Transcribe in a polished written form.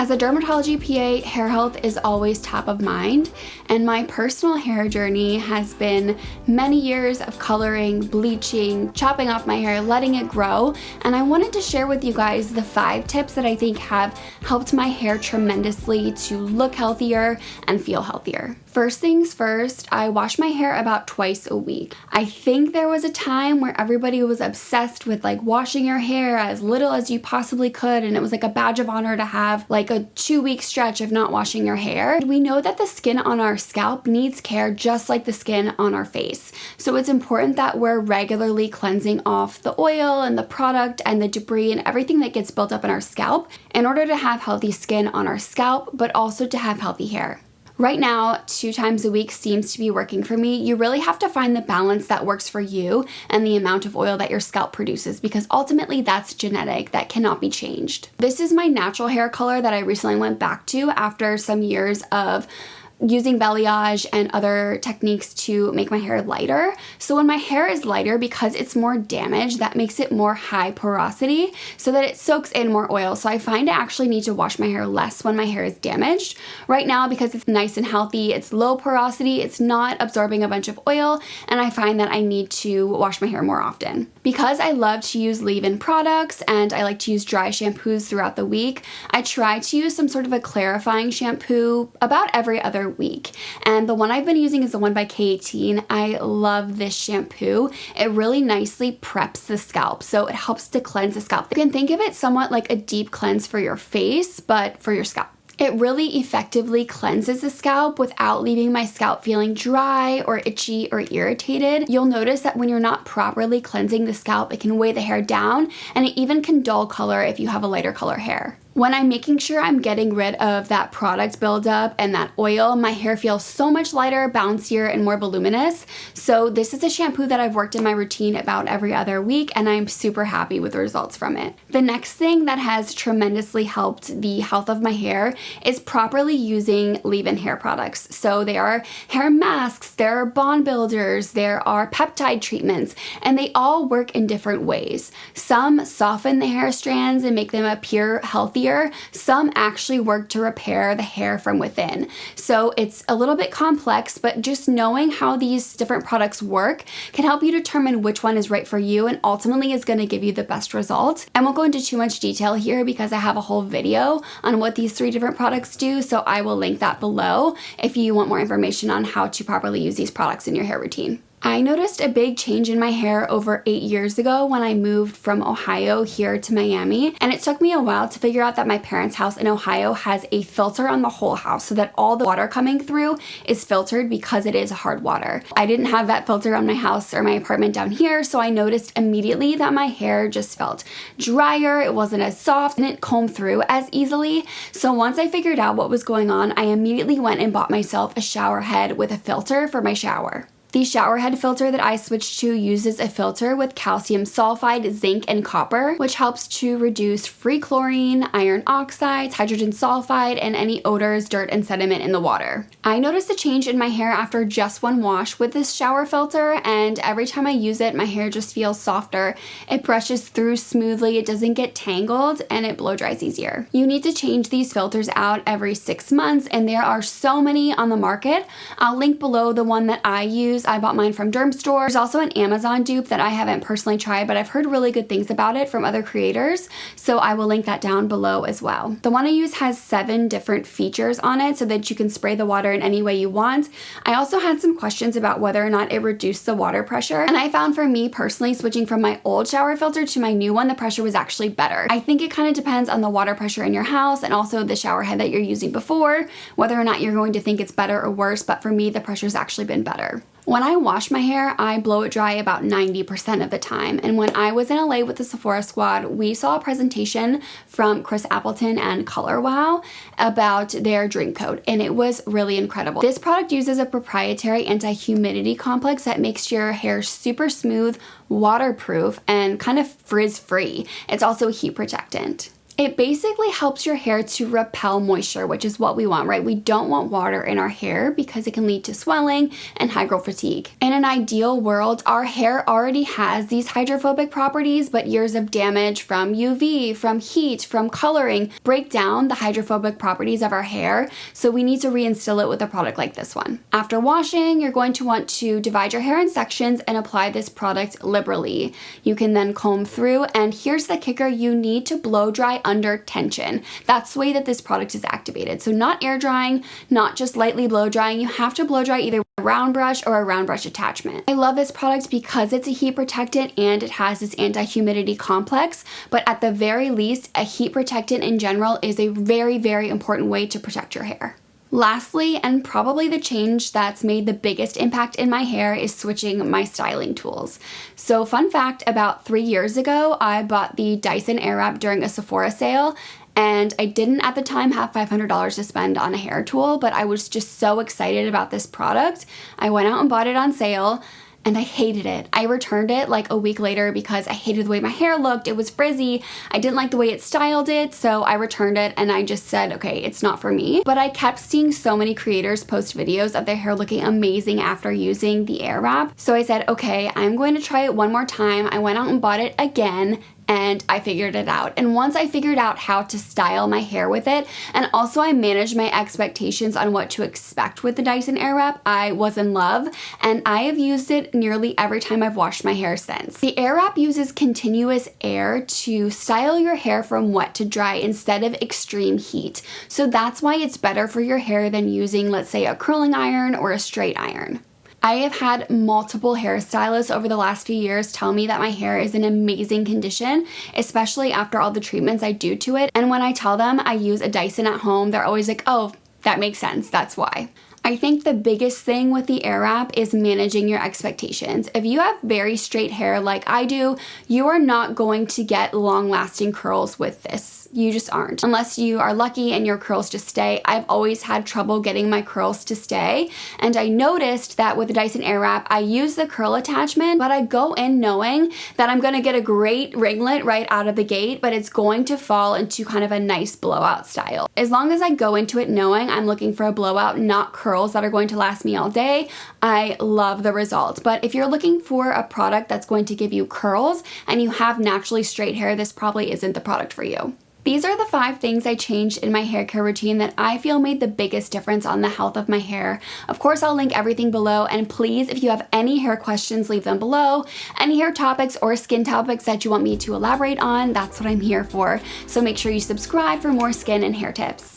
As a dermatology PA, hair health is always top of mind, and my personal hair journey has been many years of coloring, bleaching, chopping off my hair, letting it grow, and I wanted to share with you guys the 5 tips that I think have helped my hair tremendously to look healthier and feel healthier. First things first, I wash my hair about twice a week. I think there was a time where everybody was obsessed with like washing your hair as little as you possibly could, and it was like a badge of honor to have like a 2-week stretch of not washing your hair. We know that the skin on our scalp needs care just like the skin on our face. So it's important that we're regularly cleansing off the oil and the product and the debris and everything that gets built up in our scalp in order to have healthy skin on our scalp, but also to have healthy hair. Right now, 2 times a week seems to be working for me. You really have to find the balance that works for you and the amount of oil that your scalp produces, because ultimately that's genetic, that cannot be changed. This is my natural hair color that I recently went back to after some years of using balayage and other techniques to make my hair lighter. So when my hair is lighter, because it's more damaged, that makes it more high porosity so that it soaks in more oil. So I find I actually need to wash my hair less when my hair is damaged. Right now, because it's nice and healthy, it's low porosity, it's not absorbing a bunch of oil, and I find that I need to wash my hair more often. Because I love to use leave-in products and I like to use dry shampoos throughout the week, I try to use some sort of a clarifying shampoo about every other week. And the one I've been using is the one by K18. I love this shampoo. It really nicely preps the scalp, so it helps to cleanse the scalp. You can think of it somewhat like a deep cleanse for your face, but for your scalp. It really effectively cleanses the scalp without leaving my scalp feeling dry or itchy or irritated. You'll notice that when you're not properly cleansing the scalp, it can weigh the hair down, and it even can dull color if you have a lighter color hair. When I'm making sure I'm getting rid of that product buildup and that oil, my hair feels so much lighter, bouncier, and more voluminous. So this is a shampoo that I've worked in my routine about every other week, and I'm super happy with the results from it. The next thing that has tremendously helped the health of my hair is properly using leave-in hair products. So there are hair masks, there are bond builders, there are peptide treatments, and they all work in different ways. Some soften the hair strands and make them appear healthier. Some actually work to repair the hair from within. So it's a little bit complex, but just knowing how these different products work can help you determine which one is right for you and ultimately is going to give you the best result. I won't go into too much detail here because I have a whole video on what these 3 different products do, so I will link that below if you want more information on how to properly use these products in your hair routine. I noticed a big change in my hair over 8 years ago when I moved from Ohio here to Miami, and it took me a while to figure out that my parents' house in Ohio has a filter on the whole house so that all the water coming through is filtered because it is hard water. I didn't have that filter on my house or my apartment down here, so I noticed immediately that my hair just felt drier, it wasn't as soft, and it combed through as easily. So once I figured out what was going on, I immediately went and bought myself a shower head with a filter for my shower. The shower head filter that I switched to uses a filter with calcium sulfide, zinc, and copper, which helps to reduce free chlorine, iron oxides, hydrogen sulfide, and any odors, dirt, and sediment in the water. I noticed a change in my hair after just 1 wash with this shower filter, and every time I use it, my hair just feels softer. It brushes through smoothly, it doesn't get tangled, and it blow dries easier. You need to change these filters out every 6 months, and there are so many on the market. I'll link below the one that I use. I bought mine from Derm Store. There's also an Amazon dupe that I haven't personally tried, but I've heard really good things about it from other creators, so I will link that down below as well. The one I use has 7 different features on it so that you can spray the water in any way you want. I also had some questions about whether or not it reduced the water pressure, and I found for me personally, switching from my old shower filter to my new one, the pressure was actually better. I think it kind of depends on the water pressure in your house and also the shower head that you're using before, whether or not you're going to think it's better or worse, but for me, the pressure's actually been better. When I wash my hair, I blow it dry about 90% of the time. And when I was in LA with the Sephora squad, we saw a presentation from Chris Appleton and Color Wow about their drink coat, and it was really incredible. This product uses a proprietary anti-humidity complex that makes your hair super smooth, waterproof, and kind of frizz-free. It's also a heat protectant. It basically helps your hair to repel moisture, which is what we want, right? We don't want water in our hair because it can lead to swelling and hydro fatigue. In an ideal world, our hair already has these hydrophobic properties, but years of damage from UV, from heat, from coloring break down the hydrophobic properties of our hair. So we need to reinstill it with a product like this one. After washing, you're going to want to divide your hair in sections and apply this product liberally. You can then comb through, and here's the kicker: you need to blow dry under tension. That's the way that this product is activated. So not air drying, not just lightly blow drying. You have to blow dry either a round brush or a round brush attachment. I love this product because it's a heat protectant and it has this anti-humidity complex, but at the very least, a heat protectant in general is a very, very important way to protect your hair. Lastly, and probably the change that's made the biggest impact in my hair, is switching my styling tools. So fun fact, about 3 years ago, I bought the Dyson Airwrap during a Sephora sale, and I didn't at the time have $500 to spend on a hair tool, but I was just so excited about this product. I went out and bought it on sale, and I hated it. I returned it like a week later because I hated the way my hair looked. It was frizzy. I didn't like the way it styled it, so I returned it and I just said, okay, it's not for me. But I kept seeing so many creators post videos of their hair looking amazing after using the Airwrap. So I said, okay, I'm going to try it one more time. I went out and bought it again, and I figured it out. And once I figured out how to style my hair with it, and also I managed my expectations on what to expect with the Dyson Airwrap, I was in love, and I have used it nearly every time I've washed my hair since. The Airwrap uses continuous air to style your hair from wet to dry instead of extreme heat. So that's why it's better for your hair than using, let's say, a curling iron or a straight iron. I have had multiple hairstylists over the last few years tell me that my hair is in amazing condition, especially after all the treatments I do to it. And when I tell them I use a Dyson at home, they're always like, oh, that makes sense, that's why. I think the biggest thing with the Airwrap is managing your expectations. If you have very straight hair like I do, you are not going to get long-lasting curls with this. You just aren't. Unless you are lucky and your curls just stay. I've always had trouble getting my curls to stay, and I noticed that with the Dyson Airwrap, I use the curl attachment, but I go in knowing that I'm gonna get a great ringlet right out of the gate, but it's going to fall into kind of a nice blowout style. As long as I go into it knowing I'm looking for a blowout, not curls that are going to last me all day, I love the result. But if you're looking for a product that's going to give you curls and you have naturally straight hair, this probably isn't the product for you. These are the 5 things I changed in my hair care routine that I feel made the biggest difference on the health of my hair. Of course, I'll link everything below, and please, if you have any hair questions, leave them below. Any hair topics or skin topics that you want me to elaborate on, that's what I'm here for. So make sure you subscribe for more skin and hair tips.